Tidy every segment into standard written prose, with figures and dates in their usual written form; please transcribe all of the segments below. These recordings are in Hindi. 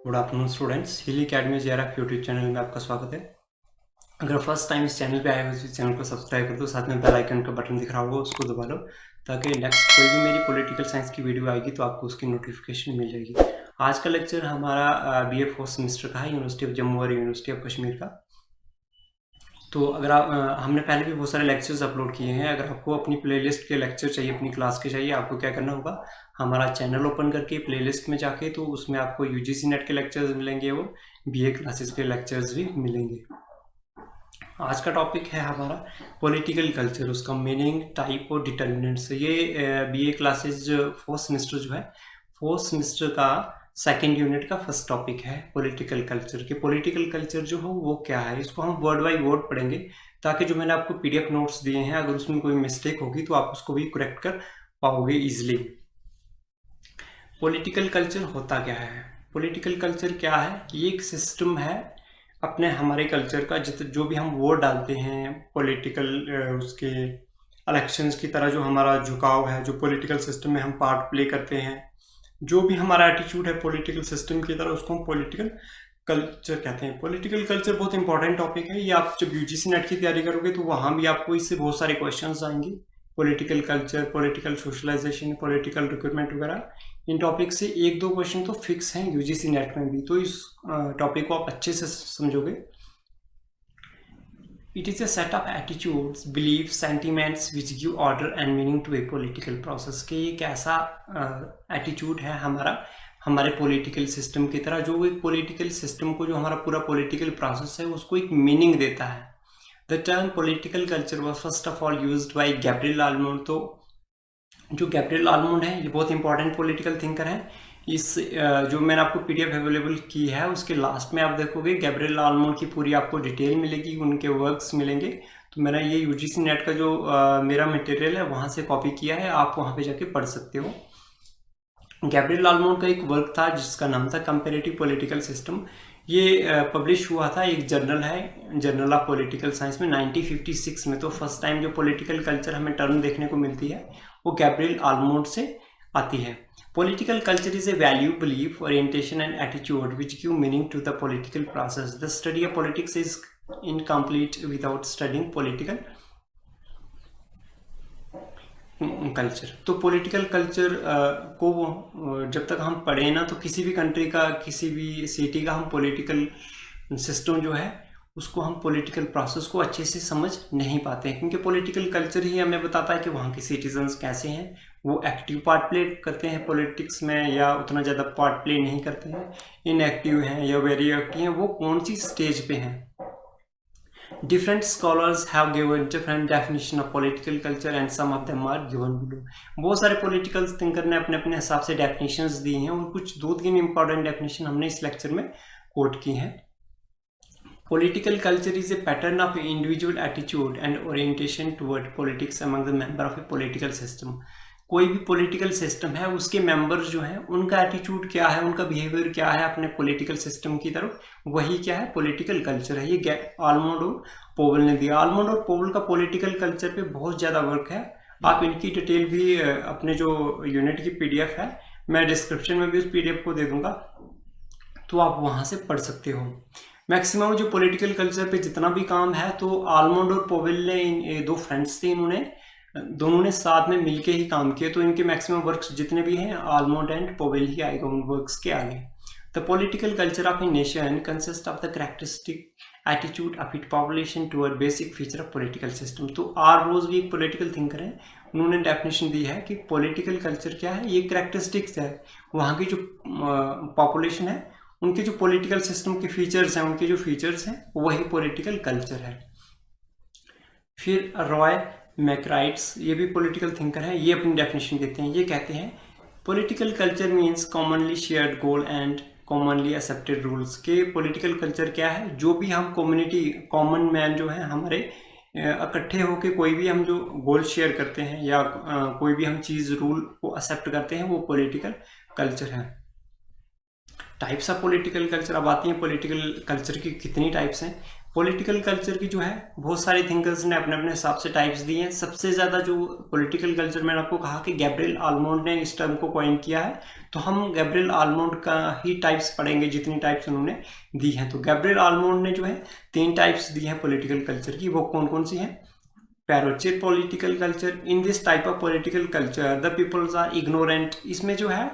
गुड आफ्टरनून स्टूडेंट्स, हिल अकेडमी जेआरएफ यूट्यूब चैनल में आपका स्वागत है। अगर फर्स्ट टाइम इस चैनल पे आए हो इस चैनल को सब्सक्राइब कर दो, साथ में बेल आइकन का बटन दिख रहा होगा उसको दबा लो ताकि नेक्स्ट कोई भी मेरी पॉलिटिकल साइंस की वीडियो आएगी तो आपको उसकी नोटिफिकेशन मिल जाएगी। आज का लेक्चर हमारा बीए फोर्थ सेमेस्टर का है, यूनिवर्सिटी ऑफ जम्मू और यूनिवर्सिटी ऑफ कश्मीर का। तो अगर आप हमने पहले भी बहुत सारे लेक्चर्स अपलोड किए हैं। अगर आपको अपनी प्लेलिस्ट के लेक्चर चाहिए, अपनी क्लास के चाहिए, आपको क्या करना होगा, हमारा चैनल ओपन करके प्लेलिस्ट में जाके तो उसमें आपको यूजीसी नेट के लेक्चर्स मिलेंगे और बीए क्लासेस के लेक्चर्स भी मिलेंगे। आज का टॉपिक है हमारा पॉलिटिकल कल्चर, उसका मीनिंग, टाइप और डिटर्मिनेंट्स। ये बीए क्लासेस फोर्थ सेमेस्टर जो है, फोर्थ सेमेस्टर का सेकेंड यूनिट का फर्स्ट टॉपिक है पॉलिटिकल कल्चर। के पॉलिटिकल कल्चर जो हो वो क्या है, इसको हम वर्ड बाय वर्ड पढ़ेंगे ताकि जो मैंने आपको पीडीएफ नोट्स दिए हैं अगर उसमें कोई मिस्टेक होगी तो आप उसको भी करेक्ट कर पाओगे इजीली। पॉलिटिकल कल्चर होता क्या है? पॉलिटिकल कल्चर क्या है? ये एक सिस्टम है अपने हमारे कल्चर का, जो भी हम वोट डालते हैं पॉलिटिकल उसके इलेक्शंस की तरह, जो हमारा झुकाव है, जो पॉलिटिकल सिस्टम में हम पार्ट प्ले करते हैं, जो भी हमारा एटीट्यूड है पॉलिटिकल सिस्टम की तरह, उसको हम पॉलिटिकल कल्चर कहते हैं। पॉलिटिकल कल्चर बहुत इंपॉर्टेंट टॉपिक है। ये आप जब यूजीसी नेट की तैयारी करोगे तो वहाँ भी आपको इससे बहुत सारे क्वेश्चंस आएंगे। Political culture, political socialisation, political recruitment वगैरह, इन टॉपिक से एक दो क्वेश्चन तो फिक्स हैं यूजीसी नेट में भी, तो इस टॉपिक को आप अच्छे से समझोगे। It is a set of attitudes, beliefs, sentiments which give order and meaning to a political process। कि एक ऐसा एटीट्यूड है हमारे पॉलिटिकल सिस्टम की तरह, जो एक पॉलिटिकल सिस्टम को, जो हमारा पूरा पॉलिटिकल प्रोसेस है उसको एक मीनिंग देता है। The term political culture was first of all used by Gabriel almond. तो जो गैब्रियल आलमोंड है ये बहुत इंपॉर्टेंट पॉलिटिकल थिंकर है। इस जो मैंने आपको पीडीएफ अवेलेबल की है उसके लास्ट में आप देखोगे गैब्रियल आलमोंड की पूरी आपको डिटेल मिलेगी, उनके वर्क्स मिलेंगे। तो मैंने ये यूजीसी नेट का जो मेरा मटेरियल है वहाँ से कॉपी किया है, आप वहाँ पे जाके पढ़ सकते हो। गैब्रियल आलमोंड का एक वर्क था जिसका नाम था कंपैरेटिव पॉलिटिकल सिस्टम। ये पब्लिश हुआ था, एक जर्नल है, जर्नल ऑफ पॉलिटिकल साइंस में 1956 में। तो फर्स्ट टाइम जो पॉलिटिकल कल्चर हमें टर्म देखने को मिलती है वो गैब्रियल आलमोंड से आती है। Political culture is a value, belief, orientation and attitude which give meaning to the political process. The study of politics is incomplete without studying political culture। तो political culture को जब तक हम पढ़े ना, तो किसी भी कंट्री का, किसी भी सिटी का हम political सिस्टम जो है उसको, हम पॉलिटिकल प्रोसेस को अच्छे से समझ नहीं पाते हैं, क्योंकि पॉलिटिकल कल्चर ही हमें बताता है कि वहाँ के सिटीजन्स कैसे हैं, वो एक्टिव पार्ट प्ले करते हैं पॉलिटिक्स में या उतना ज़्यादा पार्ट प्ले नहीं करते हैं, इनएक्टिव हैं या वेरी एक्टिव हैं, वो कौन सी स्टेज पे हैं। Different scholars have given different definition of political culture and some of them are given below। बहुत सारे पॉलिटिकल थिंकर ने अपने अपने हिसाब से डेफिनेशंस दी हैं और कुछ 2-3 इंपॉर्टेंट डेफिनेशन हमने इस लेक्चर में कोट की हैं। Political culture is a pattern of individual attitude and orientation toward politics among the member of a political system। कोई भी पॉलिटिकल सिस्टम है उसके मेंबर्स जो हैं उनका एटीट्यूड क्या है, उनका बिहेवियर क्या है अपने पॉलिटिकल सिस्टम की तरफ, वही क्या है, पॉलिटिकल कल्चर है। ये आलमोंड और पोवेल ने दिया। आलमोंड और पोवेल का पॉलिटिकल कल्चर पे बहुत ज़्यादा वर्क है। आप इनकी डिटेल भी अपने जो यूनिट की पीडीएफ है, मैं डिस्क्रिप्शन में भी उस पीडीएफ को दे दूंगा, तो आप वहाँ से पढ़ सकते हो। मैक्सिमम जो पॉलिटिकल कल्चर पे जितना भी काम है, तो आलमोंड और पोवेल ने, दो फ्रेंड्स थे, इन्होंने दोनों ने साथ में मिलके ही काम किए, तो इनके मैक्सिमम वर्क्स जितने भी हैं आलमोंड एंड पोवेल ही आएगा उन वर्क्स के आगे। The political culture of a nation consist of the characteristic attitude of it population toward basic feature of political system. तो आर रोज भी एक पॉलिटिकल थिंकर है, उन्होंने डेफिनेशन दी है कि पॉलिटिकल कल्चर क्या है, ये कैरेक्टरिस्टिक्स है वहाँ की जो पॉपुलेशन है, उनके जो पॉलिटिकल सिस्टम के फीचर्स हैं, उनके जो फीचर्स हैं वही पॉलिटिकल कल्चर है। फिर रॉय मैकराइट्स, ये भी पॉलिटिकल थिंकर है, ये अपनी डेफिनेशन देते हैं। ये कहते हैं political culture means commonly shared goal and commonly accepted rules. के पॉलिटिकल कल्चर क्या है, जो भी हम कम्युनिटी, कॉमन मैन जो है हमारे, इकट्ठे होकर कोई भी हम जो गोल शेयर करते हैं या कोई भी हम चीज़, रूल को एक्सेप्ट करते हैं, वो पॉलिटिकल कल्चर है। टाइप्स ऑफ पॉलिटिकल कल्चर अब आती हैं। पॉलिटिकल कल्चर की कितनी टाइप्स हैं? पॉलिटिकल कल्चर की जो है बहुत सारे थिंकर्स ने अपने अपने हिसाब से टाइप्स दिए हैं। सबसे ज़्यादा जो पॉलिटिकल कल्चर, मैंने आपको कहा कि गैब्रिएल आलमोंड ने इस टर्म को कॉइन किया है, तो हम गैब्रिएल आलमोंड का ही टाइप्स पढ़ेंगे जितनी टाइप्स उन्होंने दी हैं। तो गैब्रिएल आलमोंड ने जो है 3 टाइप्स दी हैं पॉलिटिकल कल्चर की। वो कौन कौन सी हैं? Parochial political culture, in this type of political culture the peoples are ignorant. इसमें जो है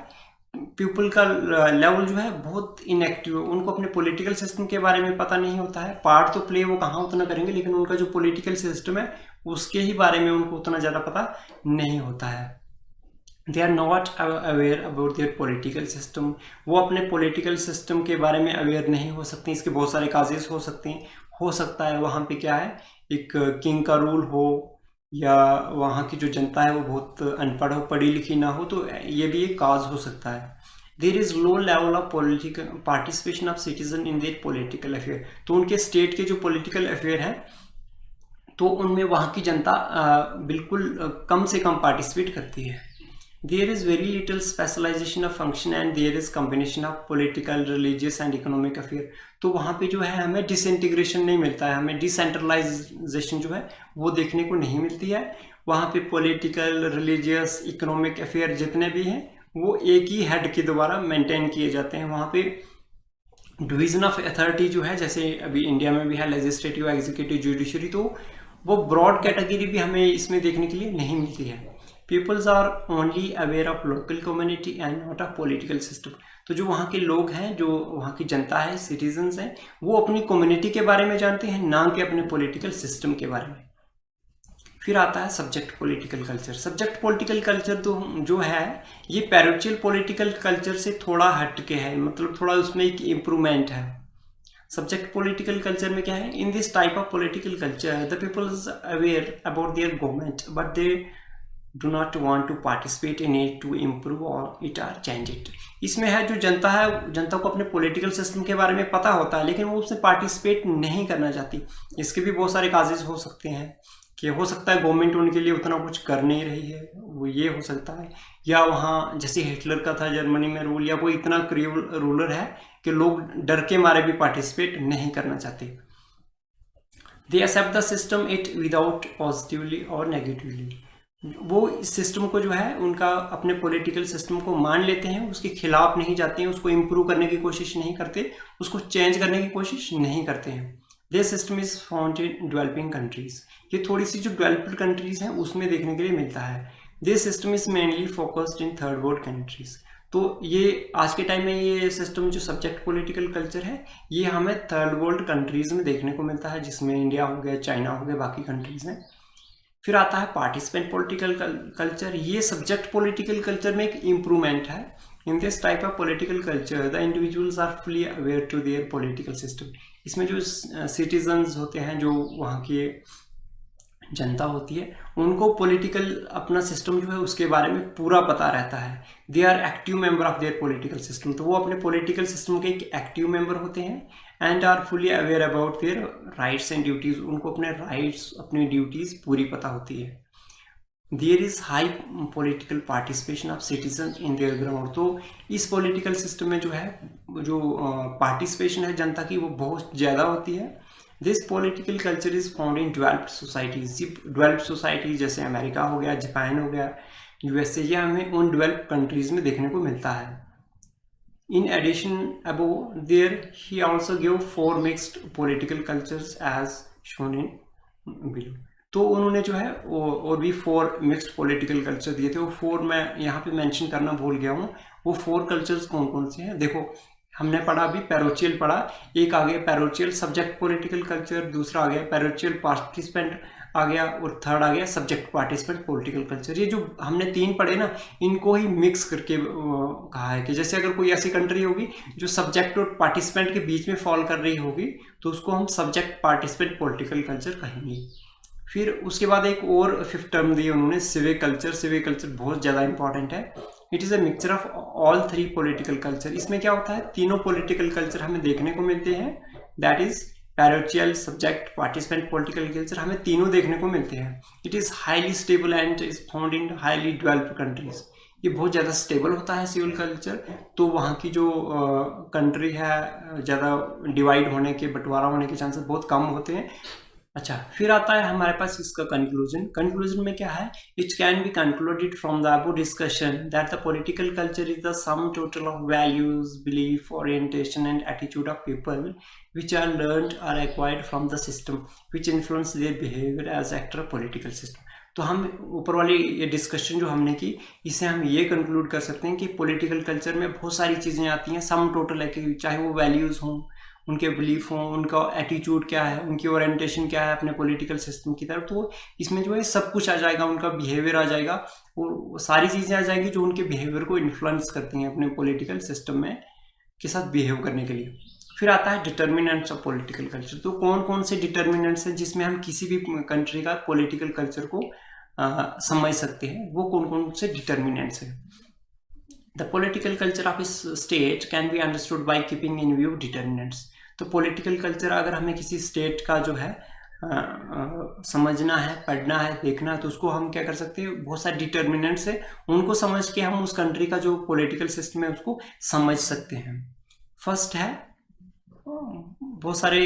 पीपल का लेवल जो है बहुत इनएक्टिव है, उनको अपने पॉलिटिकल सिस्टम के बारे में पता नहीं होता है। पार्ट तो प्ले वो कहाँ उतना करेंगे, लेकिन उनका जो पॉलिटिकल सिस्टम है उसके ही बारे में उनको उतना ज़्यादा पता नहीं होता है। They are not aware about their political system. वो अपने पॉलिटिकल सिस्टम के बारे में अवेयर नहीं हो सकते। इसके बहुत सारे काजेस हो सकते हैं। हो सकता है वहाँ पे क्या है, एक किंग का रूल हो, या वहाँ की जो जनता है वो बहुत अनपढ़ हो, पढ़ी लिखी ना हो, तो ये भी एक काज हो सकता है। There is low level of political participation of citizen in their political affair. तो उनके स्टेट के जो पॉलिटिकल अफेयर हैं तो उनमें वहाँ की जनता बिल्कुल कम से कम पार्टिसिपेट करती है। There is very little specialisation of function and there is combination of political, religious and economic affair. तो वहाँ पे जो है हमें डिसइंटीग्रेशन नहीं मिलता है, हमें डिसेंट्रलाइजेशन जो है वो देखने को नहीं मिलती है। वहाँ पे पॉलिटिकल, रिलीजियस, इकोनॉमिक अफेयर जितने भी हैं वो एक ही हेड के द्वारा मेंटेन किए जाते हैं। वहाँ पे डिवीजन ऑफ अथॉरिटी जो है, जैसे अभी इंडिया में भी है लेजिस्लेटिव, एग्जीक्यूटिव, जुडिशरी, तो वो ब्रॉड कैटेगरी भी हमें इसमें देखने के लिए नहीं मिलती है। Peoples are only aware of local community and not of political system. तो जो वहाँ के लोग हैं, जो वहाँ की जनता है, सिटीजन्स हैं, वो अपनी कम्युनिटी के बारे में जानते हैं, ना कि अपने पॉलिटिकल सिस्टम के बारे में। फिर आता है subject political culture. Subject political culture तो जो है ये पैरोचियल पॉलिटिकल कल्चर से थोड़ा हटके है, मतलब थोड़ा उसमें एक इम्प्रूवमेंट है। सब्जेक्ट पॉलिटिकल कल्चर में क्या है, in this type of political culture the people is aware about their government but they do not want to participate in it to improve और इट आर चेंज इट। इसमें है जो जनता है, जनता को अपने पॉलिटिकल सिस्टम के बारे में पता होता है, लेकिन वो उससे पार्टिसिपेट नहीं करना चाहती। इसके भी बहुत सारे काजेज हो सकते हैं कि हो सकता है गवर्नमेंट उनके लिए उतना कुछ कर नहीं रही है, वो ये हो सकता है, या वहाँ जैसे हिटलर का था जर्मनी में रूल, या कोई इतना क्रूर रूलर है कि लोग डर के मारे भी पार्टिसिपेट नहीं करना चाहते। They accept the system it without positively और नेगेटिवली। वो इस सिस्टम को जो है उनका अपने पॉलिटिकल सिस्टम को मान लेते हैं, उसके खिलाफ नहीं जाते हैं, उसको इम्प्रूव करने की कोशिश नहीं करते, उसको चेंज करने की कोशिश नहीं करते हैं। This system is found in developing countries. ये थोड़ी सी जो डेवलप्ड कंट्रीज हैं उसमें देखने के लिए मिलता है। This system is mainly focused in third world countries. तो ये आज के टाइम में ये सिस्टम जो सब्जेक्ट पॉलिटिकल कल्चर है ये हमें थर्ड वर्ल्ड कंट्रीज में देखने को मिलता है, जिसमें इंडिया हो गया, चाइना हो गया, बाकी कंट्रीज हैं। फिर आता है पार्टिसिपेंट पॉलिटिकल कल्चर। ये सब्जेक्ट पॉलिटिकल कल्चर में एक इम्प्रूवमेंट है। In this type of political culture the individuals are fully aware to their political system. इसमें जो सिटीजन्स होते हैं, जो वहाँ की जनता होती है, उनको पॉलिटिकल अपना सिस्टम जो है उसके बारे में पूरा पता रहता है। They are active member of their political system. तो वो अपने पॉलिटिकल सिस्टम के एक एक्टिव मेंबर होते हैं। And are fully aware about their rights and duties. उनको अपने राइट्स, अपनी ड्यूटीज़ पूरी पता होती है। There is high political participation of citizen in their ground. तो इस पॉलिटिकल सिस्टम में जो है जो पार्टिसिपेशन है जनता की वो बहुत ज़्यादा होती है। This political culture is found in developed societies. Developed societies जैसे अमेरिका हो गया, जापान हो गया, यूएसए, यह हमें उन डेवलप्ड कंट्रीज में देखने को मिलता है। In addition above, there he also gave 4 mixed political cultures as shown in below. तो उन्होंने जो है और भी 4 मिक्स्ड पॉलिटिकल कल्चर दिए थे। वो 4 मैं यहाँ पे मेंशन करना भूल गया हूँ। वो 4 कल्चर्स कौन कौन से हैं? देखो, हमने पढ़ा अभी पैरोचियल पढ़ा, एक आ गया पैरोचियल सब्जेक्ट पॉलिटिकल कल्चर, दूसरा आ गया पैरोचियल पार्टिसिपेंट आ गया, और थर्ड आ गया सब्जेक्ट पार्टिसिपेंट पॉलिटिकल कल्चर। ये जो हमने 3 पढ़े ना, इनको ही मिक्स करके कहा है कि जैसे अगर कोई ऐसी कंट्री होगी जो सब्जेक्ट और पार्टिसिपेंट के बीच में फॉल कर रही होगी तो उसको हम सब्जेक्ट पार्टिसिपेंट पॉलिटिकल कल्चर कहेंगे। फिर उसके बाद एक और 5th टर्म दी उन्होंने, सिविक कल्चर। सिविक कल्चर बहुत ज़्यादा इंपॉर्टेंट है। It is a mixture of all 3 political culture. इसमें क्या होता है, तीनों पॉलिटिकल कल्चर हमें देखने को मिलते हैं। That is parochial, subject, participant political culture, हमें तीनों देखने को मिलते हैं। It is highly stable and is found in highly developed countries. ये बहुत ज़्यादा स्टेबल होता है सिविल कल्चर, तो वहाँ की जो कंट्री है ज़्यादा डिवाइड होने के, बंटवारा होने के चांसेस बहुत कम होते हैं। अच्छा, फिर आता है हमारे पास इसका कंक्लूजन। कंक्लूजन में क्या है, it can be concluded from the above discussion that the political culture is the sum total of values, belief, orientation and attitude of people which are learned or acquired from the system which influence their behavior as actor of political system। तो हम ऊपर वाली ये डिस्कशन जो हमने की, इससे हम ये कंक्लूड कर सकते हैं कि पॉलिटिकल कल्चर में बहुत सारी चीज़ें आती हैं, सम टोटल है कि चाहे वो वैल्यूज़ हों, उनके बिलीफ हों, उनका एटीट्यूड क्या है, उनकी ओरिएंटेशन क्या है अपने पॉलिटिकल सिस्टम की तरफ, तो इसमें जो है सब कुछ आ जाएगा, उनका बिहेवियर आ जाएगा और सारी चीज़ें आ जाएंगी जो उनके बिहेवियर को इन्फ्लुएंस करती हैं अपने पॉलिटिकल सिस्टम में के साथ बिहेव करने के लिए। फिर आता है डिटर्मिनेंट्स ऑफ पॉलिटिकल कल्चर। तो कौन कौन से डिटर्मिनेंट्स हैं जिसमें हम किसी भी कंट्री का पॉलिटिकल कल्चर को समझ सकते हैं, वो कौन कौन से डिटर्मिनेंट्स हैं। The political culture of state can be understood by keeping in view determinants. तो पॉलिटिकल कल्चर अगर हमें किसी स्टेट का जो है समझना है, पढ़ना है, देखना है, तो उसको हम क्या कर सकते हैं, बहुत सारे डिटर्मिनेंट्स है, उनको समझ के हम उस कंट्री का जो पॉलिटिकल सिस्टम है उसको समझ सकते हैं। फर्स्ट है, बहुत सारे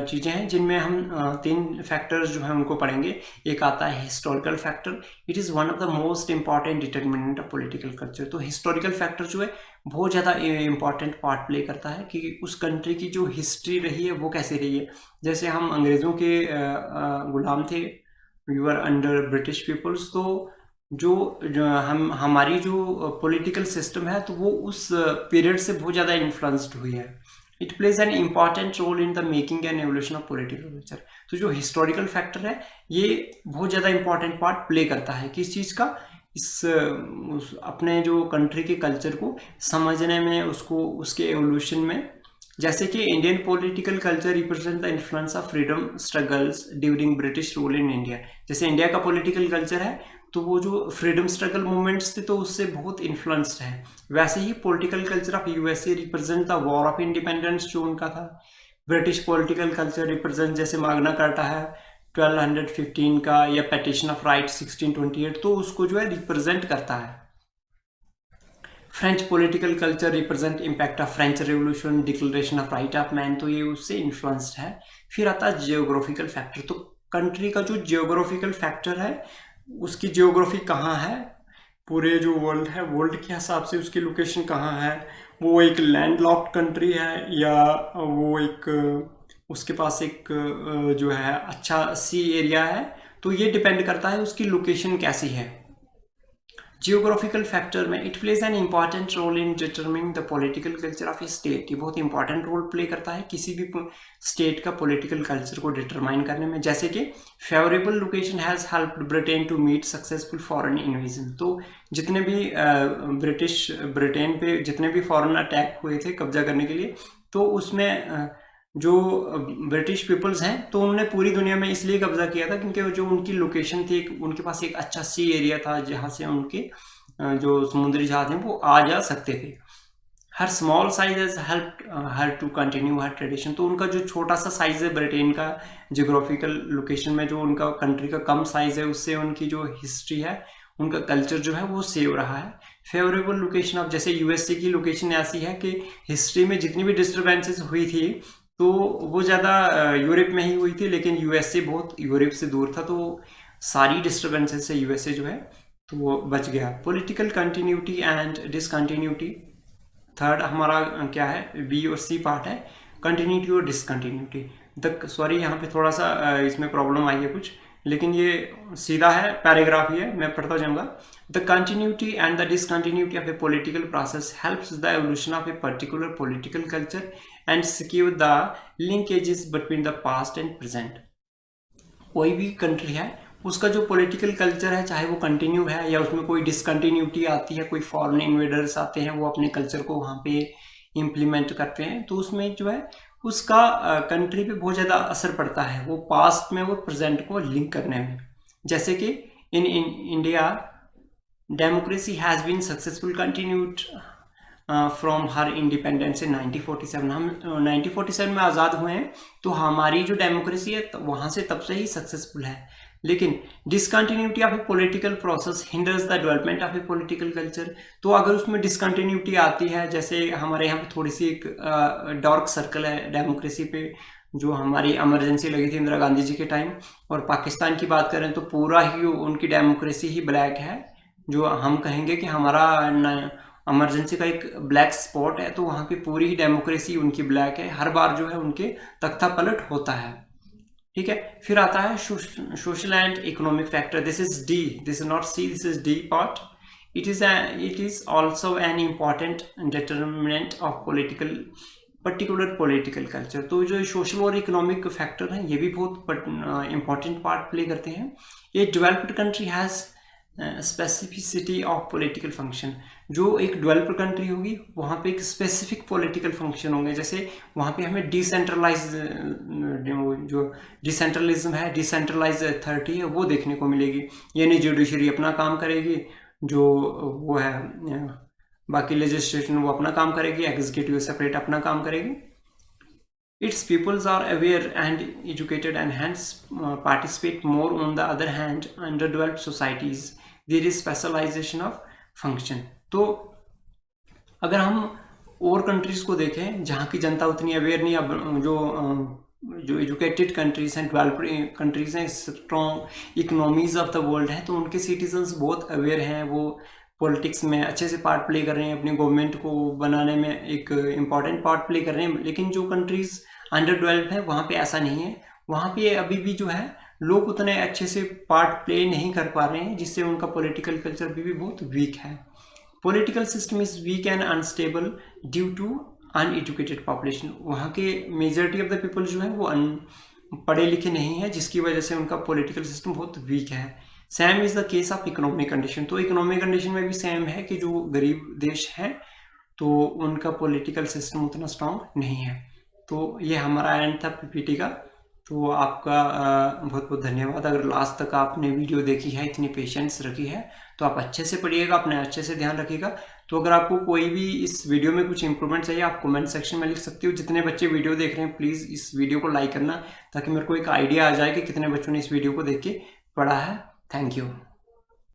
चीज़ें हैं जिनमें हम तीन फैक्टर्स जो हैं उनको पढ़ेंगे। एक आता है historical factor, it is one of the most important determinant of political culture. तो हिस्टोरिकल फैक्टर जो है बहुत ज़्यादा इंपॉर्टेंट पार्ट प्ले करता है कि उस कंट्री की जो हिस्ट्री रही है वो कैसे रही है। जैसे हम अंग्रेज़ों के गुलाम थे, we were under British peoples, तो जो हमारी जो पॉलिटिकल सिस्टम है तो वो उस पीरियड से बहुत ज़्यादा इन्फ्लुएंस्ड हुई है। It plays an important role in the making and evolution of political culture. तो जो हिस्टोरिकल फैक्टर है ये बहुत ज़्यादा इंपॉर्टेंट पार्ट प्ले करता है किस चीज़ का, अपने जो कंट्री के कल्चर को समझने में, उसको उसके एवोल्यूशन में। जैसे कि Indian political culture represent the influence of freedom struggles during British rule in India. जैसे इंडिया का पॉलिटिकल कल्चर है तो वो जो फ्रीडम स्ट्रगल मूवमेंट्स थे तो उससे बहुत इन्फ्लुएंस्ड है। वैसे ही political culture of USA represent the war of independence जो उनका था। ब्रिटिश पॉलिटिकल कल्चर रिप्रेजेंट जैसे मैग्ना कार्टा है 1215 का, या पेटिशन ऑफ राइट 1628, तो उसको जो है रिप्रेजेंट करता है। French political culture represent impact of French revolution, declaration of right of man, तो ये उससे इन्फ्लुएंस्ड है। फिर आता है जियोग्राफिकल फैक्टर। तो कंट्री का जो जियोग्राफिकल फैक्टर है, उसकी जियोग्राफी कहाँ है, पूरे जो वर्ल्ड है, वर्ल्ड के हिसाब से उसकी लोकेशन कहाँ है, वो एक लैंडलॉक्ड कंट्री है या वो एक उसके पास एक जो है अच्छा सी एरिया है, तो ये डिपेंड करता है उसकी लोकेशन कैसी है। जियोग्राफिकल फैक्टर में it plays an important role in determining the political culture of a state. ये बहुत इंपॉर्टेंट रोल प्ले करता है किसी भी स्टेट का पॉलिटिकल कल्चर को डिटरमाइन करने में। जैसे कि favourable location has helped Britain to meet successful foreign invasion. तो जितने भी ब्रिटेन पे जितने भी फॉरेन अटैक हुए थे कब्जा करने के लिए, तो उसमें जो ब्रिटिश पीपल्स हैं तो उन्होंने पूरी दुनिया में इसलिए कब्जा किया था क्योंकि जो उनकी लोकेशन थी, उनके पास एक अच्छा सी एरिया था जहाँ से उनके जो समुद्री जहाज हैं वो आ जा सकते थे। Her small size has helped her to continue her tradition. तो उनका जो छोटा सा साइज है ब्रिटेन का जियोग्राफिकल लोकेशन में, जो उनका कंट्री का कम साइज है, उससे उनकी जो हिस्ट्री है, उनका कल्चर जो है वो सेव रहा है। फेवरेबल लोकेशन ऑफ, जैसे यूएसए की लोकेशन ऐसी है कि हिस्ट्री में जितनी भी डिस्टर्बेंसेस हुई थी तो वो ज़्यादा यूरोप में ही हुई थी, लेकिन यूएसए बहुत यूरोप से दूर था, तो सारी डिस्टर्बेंसेस से यूएसए जो है तो वो बच गया। Political continuity and discontinuity, third हमारा क्या है, बी और सी पार्ट है, कंटिन्यूटी और डिसकंटिन्यूटी। सॉरी यहाँ पे थोड़ा सा इसमें प्रॉब्लम आई है कुछ, लेकिन ये सीधा है, पैराग्राफ ही है, मैं पढ़ता जाऊँगा। The continuity and the discontinuity of A political process helps the evolution of a particular political culture and secure the linkages between the past and present. कोई भी कंट्री है उसका जो पॉलिटिकल कल्चर है, चाहे वो कंटिन्यू है या उसमें कोई डिसकंटिन्यूटी आती है, कोई फॉरेन इन्वेडर्स आते हैं, वो अपने कल्चर को वहाँ पे इम्प्लीमेंट करते हैं, तो उसमें जो है उसका कंट्री पे बहुत ज़्यादा असर पड़ता है, वो पास्ट में वो प्रेजेंट को लिंक करने में। जैसे कि in India democracy has been successful continued from her independence in 1947। हम 1947 में आज़ाद हुए हैं, तो हमारी जो डेमोक्रेसी है वहाँ से तब से ही सक्सेसफुल है। लेकिन discontinuity of A political process hinders the development of A political culture. तो अगर उसमें डिसकंटिन्यूटी आती है, जैसे हमारे यहाँ पे थोड़ी सी एक डार्क सर्कल है डेमोक्रेसी पे, जो हमारी इमरजेंसी लगी थी इंदिरा गांधी जी के टाइम, और पाकिस्तान की बात करें तो पूरा ही उनकी डेमोक्रेसी ही ब्लैक है, जो हम कहेंगे कि हमारा इमरजेंसी का एक ब्लैक स्पॉट है, तो वहाँ पे पूरी ही डेमोक्रेसी उनकी ब्लैक है, हर बार जो है उनके तख्ता पलट होता है। ठीक है, फिर आता है social and economic factor. This is D, this is not C, this is D part. It is also an important determinant of particular political culture. तो जो सोशल और इकोनॉमिक फैक्टर हैं ये भी बहुत इंपॉर्टेंट पार्ट प्ले करते हैं। ये developed country has specificity of political function. जो एक डेवलप्ड कंट्री होगी वहाँ पे एक स्पेसिफिक पॉलिटिकल फंक्शन होंगे, जैसे वहाँ पे हमें जो डिसेंट्रलिज्म है, डिसेंट्रलाइज अथॉरिटी है, वो देखने को मिलेगी। यानी जुडिशरी अपना काम करेगी, जो वो है बाकी लेजिस्लेशन वो अपना काम करेगी, एग्जीक्यूटिव सेपरेट अपना काम करेगी। Its peoples are aware and educated and hence participate more. On the other hand, underdeveloped societies, there is specialization of function. तो अगर हम और कंट्रीज को देखें जहाँ की जनता उतनी अवेयर नहीं, अब जो एजुकेटेड कंट्रीज हैं, डेवलप्ड कंट्रीज हैं, strong economies of the world हैं, तो उनके सिटीजन्स बहुत अवेयर हैं, वो पॉलिटिक्स में अच्छे से पार्ट प्ले कर रहे हैं, अपनी गवर्नमेंट को बनाने में एक इम्पॉर्टेंट पार्ट प्ले कर रहे हैं। लेकिन जो कंट्रीज अंडर डेवलप्ड है वहाँ पे ऐसा नहीं है, वहाँ पे अभी भी जो है लोग उतने अच्छे से पार्ट प्ले नहीं कर पा रहे हैं, जिससे उनका पॉलिटिकल कल्चर भी बहुत वीक है। Political system is weak and unstable due to uneducated population. वहाँ के मेजॉरिटी ऑफ द पीपल जो है वो पढ़े लिखे नहीं है, जिसकी वजह से उनका पॉलिटिकल सिस्टम बहुत वीक है। Same is the case of economic condition. तो इकोनॉमिक कंडीशन में भी सेम है कि जो गरीब देश हैं तो उनका पॉलिटिकल सिस्टम उतना स्ट्रांग नहीं है। तो ये हमारा एंड था पीपीटी का। तो आपका बहुत बहुत धन्यवाद। अगर लास्ट तक आपने वीडियो देखी है, इतनी पेशेंस रखी है, तो आप अच्छे से पढ़िएगा, अपने अच्छे से ध्यान रखिएगा। तो अगर आपको कोई भी इस वीडियो में कुछ इंप्रूवमेंट चाहिए, आप कमेंट सेक्शन में लिख सकते हो। जितने बच्चे वीडियो देख रहे हैं प्लीज़ इस वीडियो को लाइक करना, ताकि मेरे को एक आइडिया आ जाए कि कितने बच्चों ने इस वीडियो को देख के पढ़ा है। Thank you.